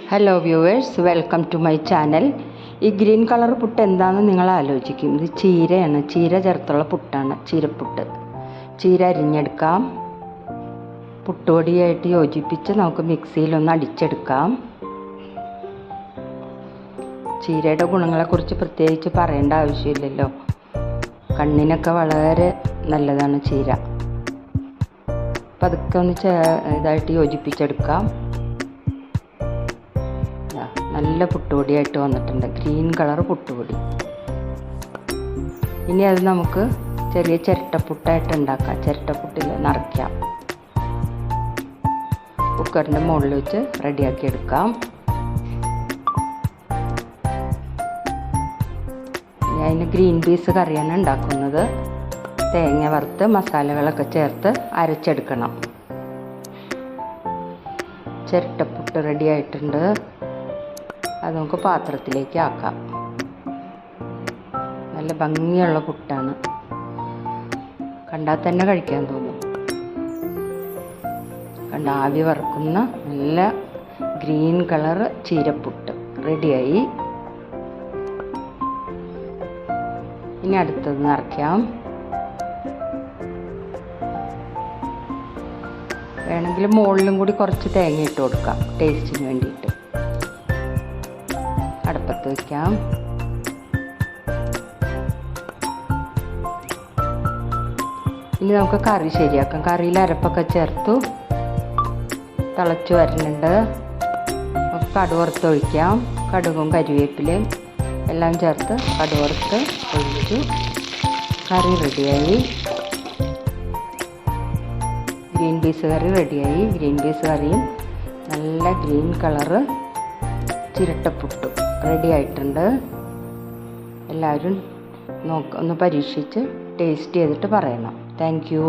Hello viewers, welcome to my channel. ഈ green colour puttu എന്താണെന്ന് നിങ്ങൾ ആലോചിക്കും. ഇത് ചീരയാണ്, ചീര ചേർത്തുള്ള പുട്ടാണ്, ചീരപ്പുട്ട്. ചീര അരിഞ്ഞെടുക്കാം, പുട്ടുപൊടിയായിട്ട് യോജിപ്പിച്ച് നമുക്ക് മിക്സിയിലൊന്ന് അടിച്ചെടുക്കാം. ചീരയുടെ ഗുണങ്ങളെക്കുറിച്ച് പ്രത്യേകിച്ച് പറയേണ്ട ആവശ്യമില്ലല്ലോ. കണ്ണിനൊക്കെ വളരെ നല്ലതാണ് ചീര. പതുക്കെ ഒന്ന് ഇതായിട്ട് യോജിപ്പിച്ചെടുക്കാം. നല്ല പുട്ടുപൊടിയായിട്ട് വന്നിട്ടുണ്ട്, ഗ്രീൻ കളർ പുട്ടുപൊടി. ഇനി അത് നമുക്ക് ചെറിയ ചിരട്ടപ്പുട്ടായിട്ട് ഉണ്ടാക്കാം. ചിരട്ടപ്പുട്ടിൽ നിറയ്ക്കാം. കുക്കറിൻ്റെ മുകളിൽ വെച്ച് റെഡിയാക്കി എടുക്കാം. അതിന് ഗ്രീൻ പീസ് കറിയാണ് ഉണ്ടാക്കുന്നത്. തേങ്ങ വറുത്ത് മസാലകളൊക്കെ ചേർത്ത് അരച്ചെടുക്കണം. ചിരട്ടപ്പുട്ട് റെഡി ആയിട്ടുണ്ട്. അത് നമുക്ക് പാത്രത്തിലേക്ക് ആക്കാം. നല്ല ഭംഗിയുള്ള പുട്ടാണ്, കണ്ടാൽ തന്നെ കഴിക്കാൻ തോന്നും. കണ്ട ആവി വറക്കുന്ന നല്ല ഗ്രീൻ കളർ ചീരപ്പുട്ട് റെഡിയായി. ഇനി അടുത്തത് നിറയ്ക്കാം. വേണമെങ്കിൽ മുകളിലും കൂടി കുറച്ച് തേങ്ങ ഇട്ട് കൊടുക്കാം, ടേസ്റ്റിന് വേണ്ടിയിട്ട്. അടുപ്പത്ത് വയ്ക്കാം. ഇനി നമുക്ക് കറി ശരിയാക്കാം. കറിയിൽ അരപ്പൊക്കെ ചേർത്തു തിളച്ച് വരുന്നുണ്ട്. നമുക്ക് കടുവറുത്ത് ഒഴിക്കാം. കടുകും കരിവേപ്പിലയും എല്ലാം ചേർത്ത് കടുവറുത്ത് ഒഴിച്ചു. കറി റെഡിയായി. ഗ്രീൻ പീസ് കറി റെഡിയായി. ഗ്രീൻ പീസ് കറിയും നല്ല ഗ്രീൻ കളറ് ചിരട്ടപ്പുട്ടും റെഡി ആയിട്ടുണ്ട്. എല്ലാവരും ഒന്ന് പരീക്ഷിച്ച് ടേസ്റ്റ് ചെയ്തിട്ട് പറയണം. Thank you.